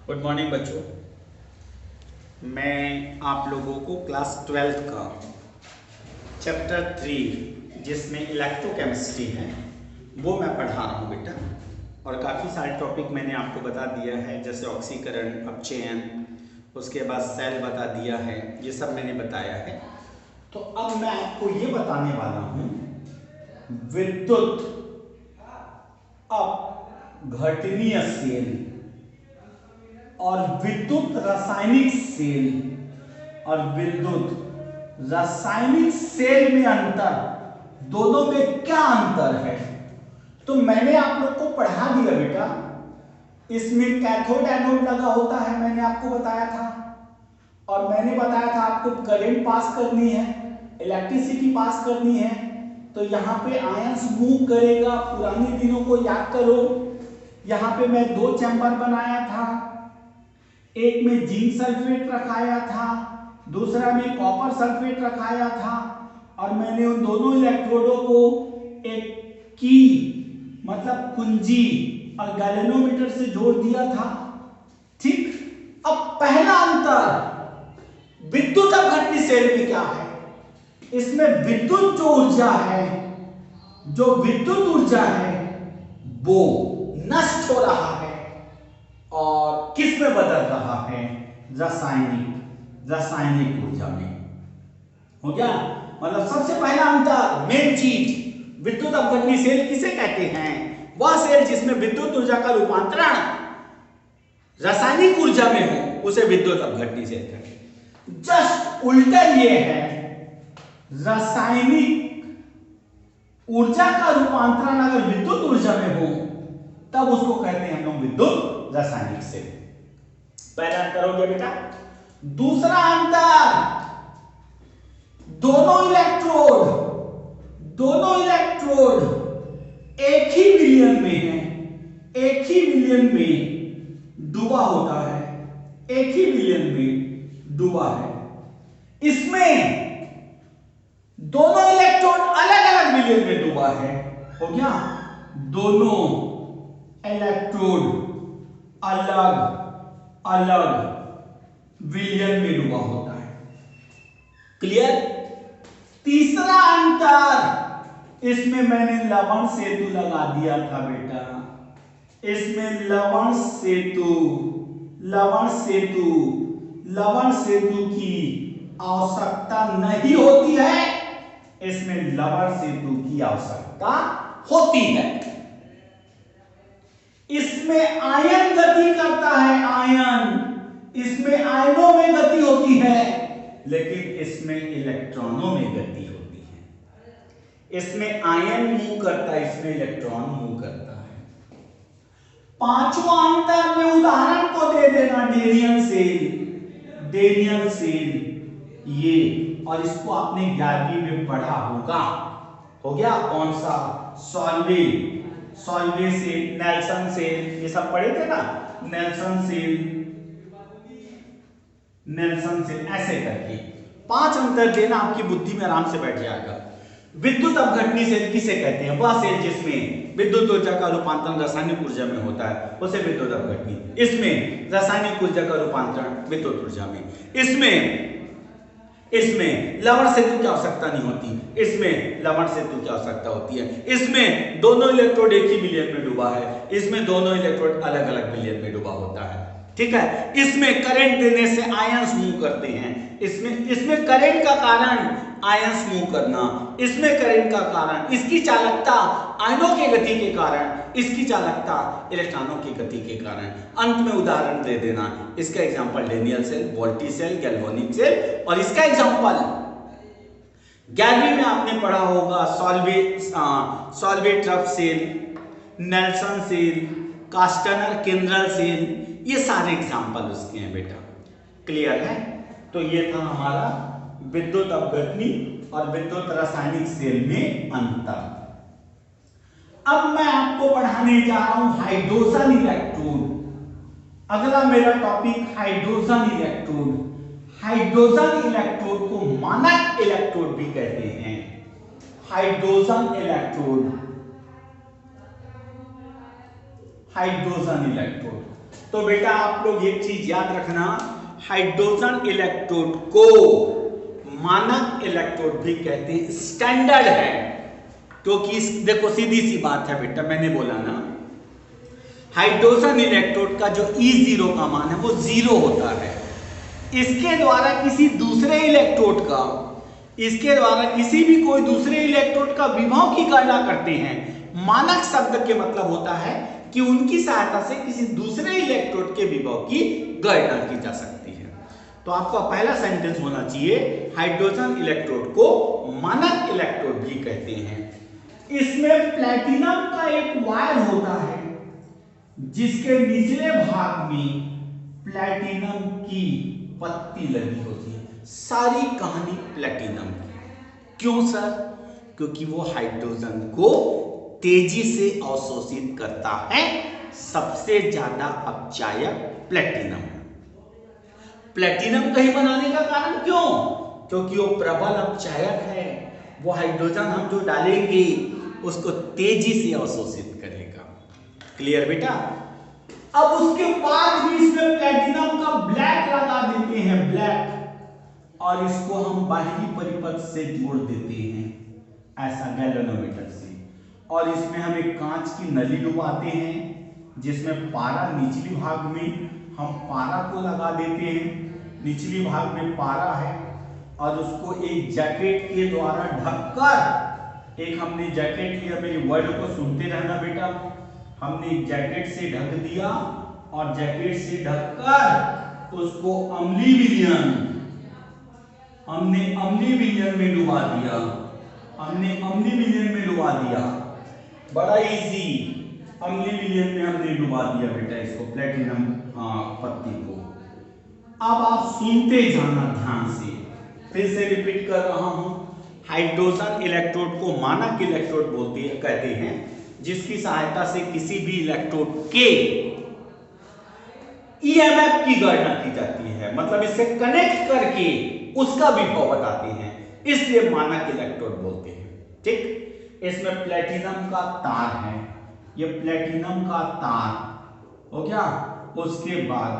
Good morning बच्चों। मैं आप लोगों को क्लास 12th का चैप्टर 3 जिसमें इलेक्ट्रोकेमिस्ट्री है वो मैं पढ़ा रहा हूँ बेटा। और काफ़ी सारे टॉपिक मैंने आपको बता दिया है, जैसे ऑक्सीकरण, अपचयन, उसके बाद सेल बता दिया है, ये सब मैंने बताया है। तो अब मैं आपको ये बताने वाला हूँ विद्युत अपघटनीय सेल और विद्युत रासायनिक सेल और विद्युत रासायनिक सेल में अंतर, दोनों में क्या अंतर है। तो मैंने आप लोग को पढ़ा दिया बेटा, इसमें कैथोड एनोड लगा होता है, मैंने आपको बताया था। और मैंने बताया था आपको करंट पास करनी है, इलेक्ट्रिसिटी पास करनी है। तो यहाँ पे आयंस मूव करेगा, पुराने दिनों को याद करो। यहाँ पे मैं 2 चैम्बर बनाया था, एक में जिंक सल्फेट रखाया था, दूसरा में कॉपर सल्फेट रखाया था। और मैंने उन दोनों इलेक्ट्रोडों को एक की मतलब कुंजी और गैल्वेनोमीटर से जोड़ दिया था। ठीक। अब पहला अंतर विद्युत अपघटनी सेल में क्या है, इसमें विद्युत जो ऊर्जा है, जो विद्युत ऊर्जा है वो नष्ट हो रहा है और किस में बदल रहा है, रासायनिक ऊर्जा में। हो गया। मतलब सबसे पहला अंतर, मेन चीज, विद्युत अपघटनी सेल किसे कहते हैं, वह सेल जिसमें विद्युत ऊर्जा का रूपांतरण रासायनिक ऊर्जा में हो उसे विद्युत अपघटनी सेल कहते हैं। जस्ट उल्टा ये है, रासायनिक ऊर्जा का रूपांतरण अगर विद्युत ऊर्जा में हो तब उसको कहते हैं हम लोग विद्युत रासायनिक सेल। पहला अंतर हो गया बेटा। दूसरा अंतर, दोनों इलेक्ट्रोड एक ही विलयन में है, एक ही विलयन में डूबा होता है, एक ही विलयन में डूबा है। इसमें दोनों इलेक्ट्रोड अलग अलग विलयन में डूबा है। हो गया। दोनों इलेक्ट्रोड अलग अलग विलयन में डूबा होता है। क्लियर। तीसरा अंतर, इसमें मैंने लवण सेतु लगा दिया था बेटा, इसमें लवण सेतु की आवश्यकता नहीं होती है, इसमें लवण सेतु की आवश्यकता होती है। इसमें आयन गति करता है, इसमें आयनों में गति होती है, लेकिन इसमें इलेक्ट्रॉनों में गति होती है। इसमें आयन मूव करता है, इसमें इलेक्ट्रॉन मूव करता है। पांचवा अंतर में उदाहरण को दे देना, डेनियल सेल ये, और इसको आपने 11वीं में पढ़ा होगा। हो गया। कौन सा, सॉल्वे सेल, नेल्सन सेल, ये सब पढ़े थे ना, नेल्सन सेल ऐसे करके 5 अंतर देना, आपकी बुद्धि में आराम से बैठ जाएगा। विद्युत अपघटनी सेल किसे कहते हैं, वह सेल जिसमें विद्युत ऊर्जा का रूपांतरण रासायनिक ऊर्जा में होता है उसे विद्युत अपघटनी, इसमें रासायनिक ऊर्जा का रूपांतरण विद्युत ऊर्जा में, इसमें लवण सेतु की आवश्यकता नहीं होती, इसमें लवण सेतु की आवश्यकता होती है। इसमें दोनों इलेक्ट्रोड एक ही विलयन में डूबा है, इसमें दोनों इलेक्ट्रोड अलग अलग विलयन में डूबा होता है। ठीक है। इसमें करंट देने से आयंस मूव करते हैं, इसमें करंट का कारण आयंस मूव करना, इसमें करंट का कारण इसकी चालकता आयनों की गति के कारण, इसकी चालकता इलेक्ट्रॉनों की गति के कारण। अंत में उदाहरण दे देना, इसका example Daniell cell, voltaic cell, galvanic cell, और इसका एग्जांपल 11वीं में आपने पढ़ा होगा सॉल्वेट्रफ cell, Nelson cell, Castner Kellner cell, ये सारे एग्जांपल उसके हैं बेटा। क्लियर है। तो ये था हमारा विद्युत अपघटनी और विद्युत रासायनिक सेल में अंतर। अब मैं आपको पढ़ाने जा रहा हूं हाइड्रोजन इलेक्ट्रोड। अगला मेरा topic hydrogen electrode. Hydrogen electrode को मानक इलेक्ट्रोड भी कहते हैं। हाइड्रोजन इलेक्ट्रोड तो बेटा आप लोग एक चीज याद रखना, हाइड्रोजन इलेक्ट्रोड को मानक इलेक्ट्रोड भी कहते हैं, स्टैंडर्ड है, क्योंकि देखो सीधी सी बात है बेटा, मैंने बोला ना हाइड्रोजन इलेक्ट्रोड का जो E0 का मान है वो 0 होता है। इसके द्वारा किसी दूसरे इलेक्ट्रोड का, इसके द्वारा किसी भी कोई दूसरे इलेक्ट्रोड का विभव की गणना करते हैं। मानक शब्द के मतलब होता है कि उनकी सहायता से किसी दूसरे इलेक्ट्रोड के विभव की गणना की जा सकती है। तो आपका पहला सेंटेंस होना चाहिए, हाइड्रोजन इलेक्ट्रोड को मानक इलेक्ट्रोड भी कहते हैं। इसमें प्लैटिनम का एक वायर होता है जिसके निचले भाग में प्लैटिनम की पत्ती लगी होती है। सारी कहानी प्लैटिनम की। क्यों सर? क्योंकि वो हाइड्रोजन को तेजी से अवशोषित करता है। सबसे ज्यादा अपचायक प्लैटिनम। प्लैटिनम कहीं बनाने का कारण क्यों? क्योंकि वो प्रबल अपचायक है। वो हाइड्रोजन हम जो डालेंगे उसको तेजी से अवशोषित करेगा। क्लियर बेटा? अब उसके बाद भी इसमें प्लैटिनम का ब्लैक लगा देते हैं, ब्लैक, और इसको हम बाहरी परिपथ से जोड़ देते हैं, ऐसा गैल्वेनोमीटर से। और इसमें हम एक कांच की नली डुबाते हैं जिसमें पारा, निचली भाग में हम पारा को लगा देते हैं, निचली भाग में पारा है, और उसको एक जैकेट के द्वारा ढककर, एक हमने जैकेट लिया, मेरे वर्ड को सुनते रहना बेटा, हमने जैकेट से ढक दिया और जैकेट से ढककर उसको अम्लीय विलयन, हमने अम्लीय विलयन में डुबा दिया, हमने अम्लीय विलयन में डुबा दिया, बड़ा इजी, अम्लीय विलयन में हमने डुबा दिया बेटा इसको, प्लैटिनम पत्ती को। अब आप सुनते जाना ध्यान से, फिर से रिपीट कर रहा हूं, हाइड्रोजन इलेक्ट्रोड को मानक इलेक्ट्रोड कहते हैं, जिसकी सहायता से किसी भी इलेक्ट्रोड के ईएमएफ की गणना की जाती है, मतलब इससे कनेक्ट करके उसका विभव बताते हैं, इसलिए मानक इलेक्ट्रोड बोलते हैं। ठीक, इसमें प्लैटिनम का तार है, ये प्लैटिनम का तार हो गया। उसके बाद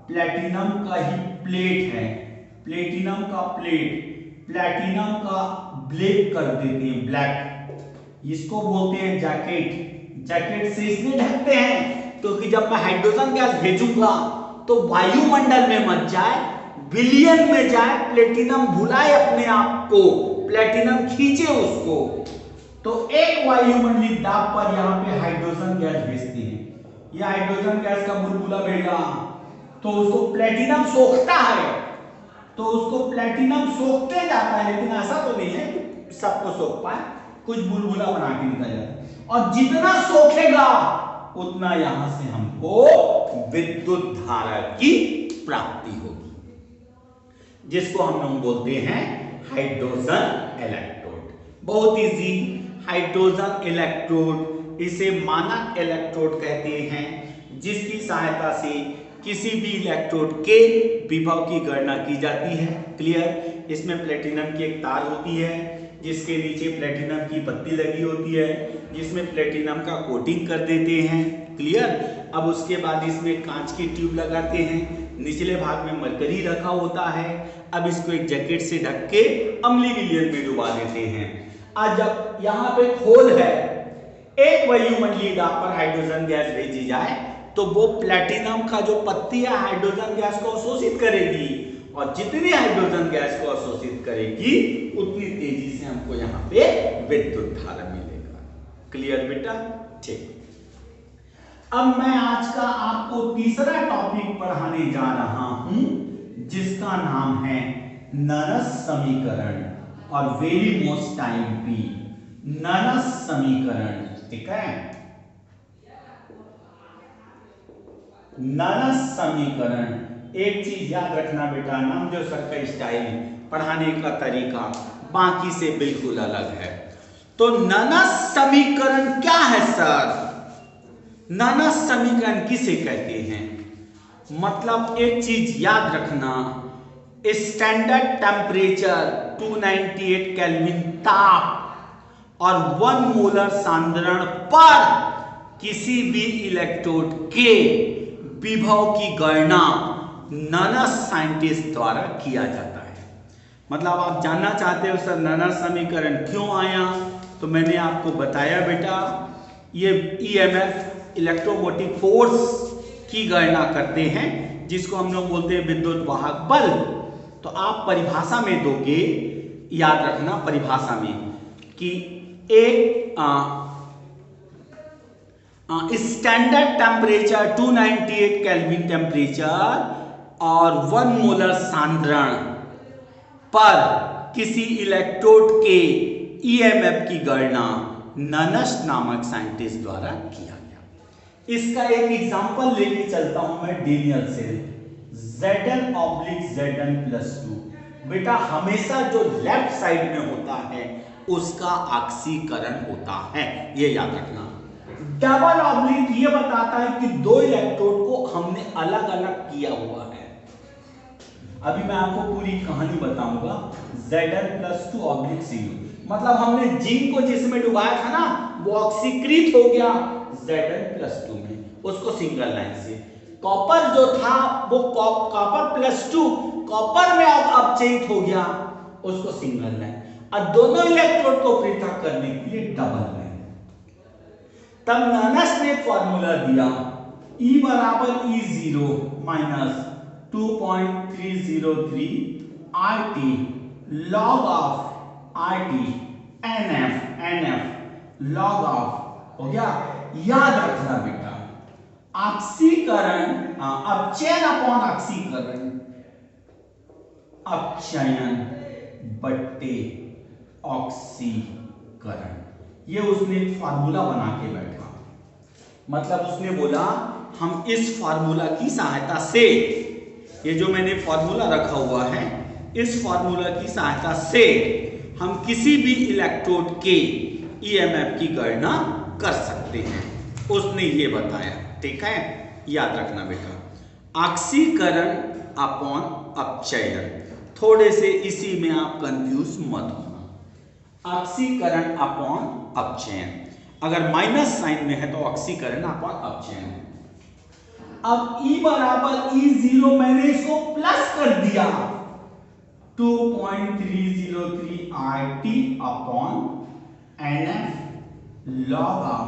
प्लैटिनम का ही प्लेट है, प्लैटिनम का प्लेट, प्लैटिनम का ब्लैक कर देते हैं, ब्लैक, इसको बोलते हैं जैकेट। जैकेट से इसलिए ढकते हैं क्योंकि जब मैं हाइड्रोजन गैस भेजूंगा तो वायुमंडल में मत जाए, विलयन में जाए, प्लैटिनम भुलाए अपने आप को, प्लैटिनम खींचे उसको, तो एक वायुमंडलीय दाब पर यहां पे हाइड्रोजन गैस भेजते हैं। यह हाइड्रोजन गैस का बुलबुला भेजा तो उसको प्लैटिनम सोखता है, तो उसको प्लैटिनम सोखते जाता है, लेकिन ऐसा तो नहीं है कि सबको सोख पाए, कुछ बुलबुला बना के निकल जाए, और जितना सोखेगा उतना यहां से हमको विद्युत धारा की प्राप्ति होगी, जिसको हम लोग बोलते हैं हाइड्रोजन इलेक्ट्रोड। बहुत इजी, हाइड्रोजन इलेक्ट्रोड, इसे मानक इलेक्ट्रोड कहते हैं, जिसकी सहायता से किसी भी इलेक्ट्रोड के विभव की गणना की जाती है। क्लियर? इसमें प्लैटिनम की एक तार होती है जिसके नीचे प्लैटिनम की पत्ती लगी होती है, जिसमें प्लैटिनम का कोटिंग कर देते हैं। क्लियर? अब उसके बाद इसमें कांच की ट्यूब लगाते हैं, निचले भाग में मरकरी रखा होता है। अब इसको एक जैकेट से ढक के अम्लीय विलयन में डुबा देते हैं। आज जब यहाँ पे खोल है, एक वायुमंडलीय दाब पर हाइड्रोजन गैस भेजी जाए तो वो प्लैटिनम का जो पत्ती है हाइड्रोजन गैस को अवशोषित करेगी, और जितनी हाइड्रोजन गैस को अवशोषित करेगी उतनी तेजी से हमको यहाँ पे विद्युत धारा मिलेगा। क्लियर बेटा? ठीक, अब मैं आज का आपको तीसरा टॉपिक पढ़ाने जा रहा हूं, जिसका नाम है ननस समीकरण, और वेरी मोस्ट टाइम पी, ननस समीकरण। ठीक है, ननस समीकरण। एक चीज याद रखना बेटा, नाम जो सर का स्टाइल, पढ़ाने का तरीका बाकी से बिल्कुल अलग है। तो ननस समीकरण क्या है सर? ननस समीकरण किसे कहते हैं? मतलब एक चीज याद रखना, स्टैंडर्ड टेम्परेचर 298 केल्विन ताप और 1 मोलर सांद्रण पर किसी भी इलेक्ट्रोड के विभव की गणना ननस साइंटिस्ट द्वारा किया जाता है। मतलब आप जानना चाहते हो सर ननस समीकरण क्यों आया, तो मैंने आपको बताया बेटा ये ईएमएफ इलेक्ट्रोमोटिव फोर्स की गणना करते हैं जिसको हम लोग बोलते हैं विद्युत वाहक बल। तो आप परिभाषा में दोगे, याद रखना परिभाषा में कि एक स्टैंडर्ड टेम्परेचर 298 केल्विन टेम्परेचर और 1 मोलर सांद्रण पर किसी इलेक्ट्रोड के ईएमएफ की गणना ननस नामक साइंटिस्ट द्वारा किया गया। इसका एक एग्जांपल लेके चलता हूं मैं डेनियल सेल Zn/Zn+2। बेटा हमेशा जो लेफ्ट साइड में होता है उसका ऑक्सीकरण होता है, ये याद रखना। डबल ऑब्लिक ये बताता है कि दो इलेक्ट्रोड को हमने अलग अलग किया हुआ है। अभी मैं आपको पूरी कहानी बताऊंगा। Zn+2/0 मतलब हमने जिंक को जिसमें डुबाया था ना वो ऑक्सीकृत हो गया Zn+2 में, उसको सिंगल लाइन से। कॉपर जो था वो कॉपर+2 कॉपर में अपचयित हो गया, उसको सिंगल लाइन। और दोनों इलेक्ट्रोड को पृथक करने के लिए डबल लाइन। तब ननस ने फॉर्मूला दिया E = E0 - 2.303 RT log of RT NF log of हो गया। याद रखना बेटा ऑक्सीकरण अपचयन अपॉन ऑक्सीकरण, अपचयन बट्टे ऑक्सीकरण, ये उसने एक फार्मूला बना के बैठा। मतलब उसने बोला हम इस फार्मूला की सहायता से, ये जो मैंने फार्मूला रखा हुआ है इस फार्मूला की सहायता से हम किसी भी इलेक्ट्रोड के ईएमएफ की गणना कर सकते हैं, उसने ये बताया। ठीक है, याद रखना बेटा ऑक्सीकरण अपॉन अपचयन। थोड़े से इसी में आप कंफ्यूज मत होना। ऑक्सीकरण अपॉन अपचयन, अगर माइनस साइन में है तो ऑक्सीकरण अपॉन अपचयन। अब E = E0 मैंने इसको प्लस कर दिया 2.303 RT upon NF log of,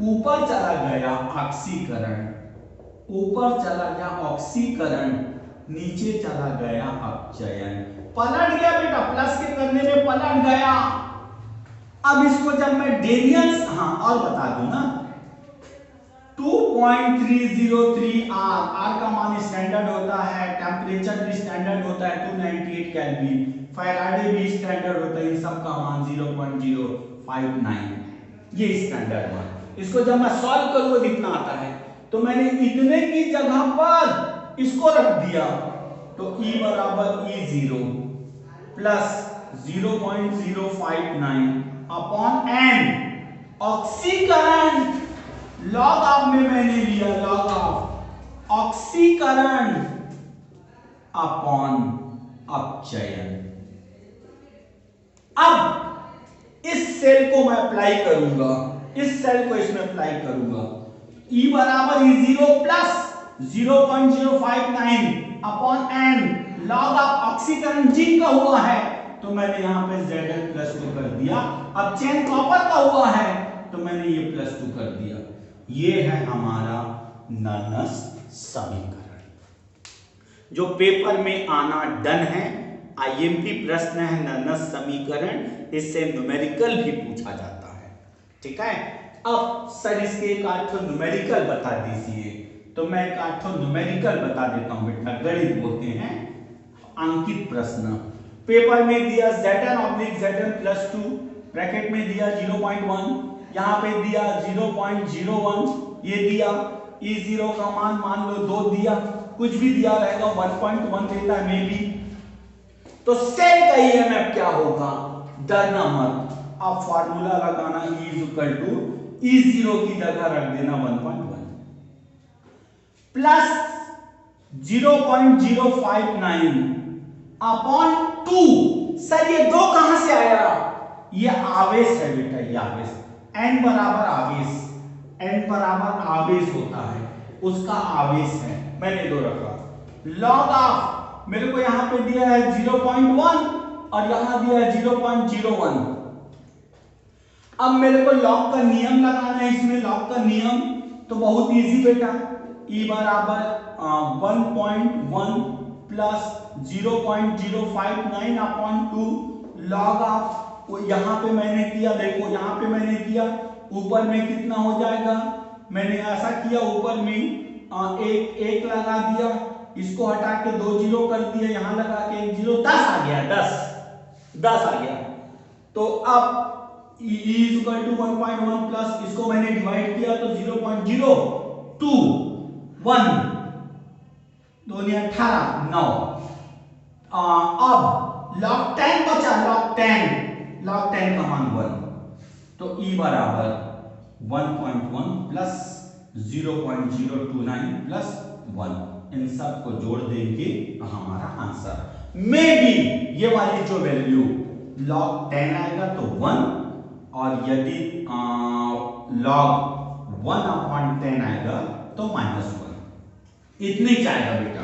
ऊपर चला गया ऑक्सीकरण, ऊपर चला गया ऑक्सीकरण, नीचे चला गया अपचयन, पलट गया बेटा, प्लस के करने में पलट गया। अब इसको जब मैं डेनियल्स और बता दूं ना 2.303 R का मान स्टैंडर्ड होता है, टेम्परेचर भी स्टैंडर्ड होता है 298 केल्विन, फैराडे भी स्टैंडर्ड होता है, इन सब का मान 0.059, ये स्टैंडर्ड मान। इसको जब मैं सॉल्व करूंगा कितना आता है, तो मैंने इतने की जगह पर इसको रख दिया तो E = E0 plus 0.059 upon N ऑक्सीकरण, लॉग ऑफ में मैंने लिया लॉग ऑफ ऑक्सीकरण अपॉन अपचयन। अब इस सेल को मैं अप्लाई करूंगा, इस सेल को इसमें अप्लाई करूंगा। E = E0 plus 0.059 upon N log of ऑक्सीकरण जिंक का हुआ है तो मैंने यहां पे Zn+2 कर दिया। अब चेन कॉपर का हुआ है तो मैंने ये +2 कर दिया। ये है हमारा ननस समीकरण जो पेपर में आना डन है। आईएमपी प्रश्न है ननस समीकरण, इससे न्यूमेरिकल भी पूछा जाता है। ठीक है, अब सर इसके एक आठ न्यूमेरिकल बता दीजिए, तो मैं एक आठ न्यूमेरिकल बता देता हूं बेटा, गणित बोलते हैं अंकित प्रश्न। पेपर में दिया Zn/Zn+2 ब्रैकेट में दिया 0.1, यहां पे दिया 0.01, ये दिया E0 का मान लो 2 दिया, कुछ भी दिया रहेगा 1.1 देता है मे बी। तो सेल का ईएमएफ क्या होगा, डरना मत, आप फार्मूला लगाना E0 की जगह रख देना 1.1 प्लस 0.059 अपॉन 2। सर ये 2 कहां से आया, ये आवेश है बेटा, ये आवेश, n बराबर आवेश, n बराबर आवेश होता है। उसका आवेश है, मैंने 2 रखा। लॉग ऑफ मेरे को यहां पे दिया है 0.1 और यहां दिया है 0.01। अब मेरे को लॉग का नियम लगाना है इसमें, लॉग का नियम तो बहुत इजी बेटा, E बराबर 1.1 प्लस 0.059 अपॉन 2 लॉग ऑफ, यहां पे मैंने किया, देखो यहां पे मैंने किया, ऊपर में कितना हो जाएगा, मैंने ऐसा किया ऊपर में एक लगा दिया, इसको हटा के 2 जीरो कर दिया, यहां लगा के 1 जीरो, 10 आ गया, 10 आ गया। तो अब E is equal to 1.1 plus इसको मैंने डिवाइड किया तो 0.021 2 ने 18 9। अब log 10 बचा, log 10 का मान 1, तो E बराबर 1.1 प्लस 0.029 प्लस 1, इन सब को जोड़ देंगे हमारा आंसर मे बी ये वाली जो वैल्यू log 10 आएगा तो 1, और यदि log 1/10 आएगा तो -1, इतनी चाहेगा बेटा,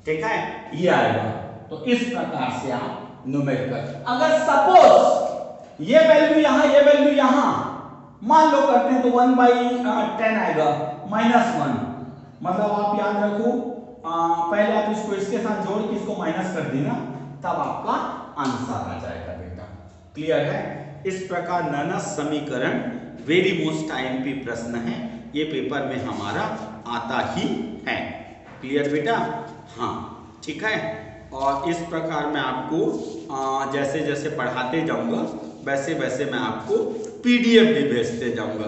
ठीक है, ये आएगा। तो इस प्रकार से आप न्यूमेरिकल, अगर सपोज ये वैल्यू यहां, ये वैल्यू यहां मान लो करते हैं तो 1/10 आएगा -1, मतलब आप याद रखो पहले आप इसको इसके साथ जोड़ के इसको माइनस कर देना, तब आपका आंसर आ जाएगा बेटा। क्लियर है? इस प्रकार नाना समीकरण वेरी मोस्ट आईएमपी प्रश्न है, ये पेपर में हमारा आता ही है। क्लियर बेटा? हाँ, ठीक है। और इस प्रकार मैं आपको जैसे जैसे पढ़ाते जाऊंगा वैसे वैसे मैं आपको पीडीएफ भी भेजते जाऊंगा।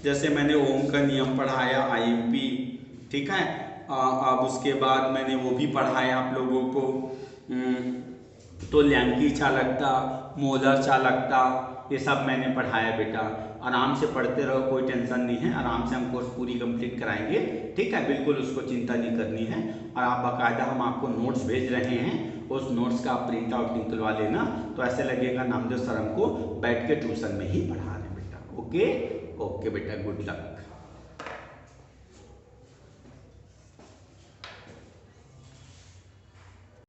जैसे मैंने ओम का नियम पढ़ाया आईएमपी, ठीक है, अब उसके बाद मैंने वो भी पढ़ाया आप लोगों को, तो लैंकी चालकता, मोलर चालकता, ये सब मैंने पढ़ाया बेटा। आराम से पढ़ते रहो, कोई टेंशन नहीं है, आराम से हम कोर्स पूरी कंप्लीट कराएंगे, ठीक है, बिल्कुल उसको चिंता नहीं करनी है। और आप बाकायदा हम आपको नोट्स भेज रहे हैं, उस नोट्स का आप प्रिंट आउट निकलवा लेना, तो ऐसे लगेगा नामदेव सर हमको बैठ के ट्यूशन में ही पढ़ा रहे हैं बेटा। ओके ओके बेटा, गुड लक।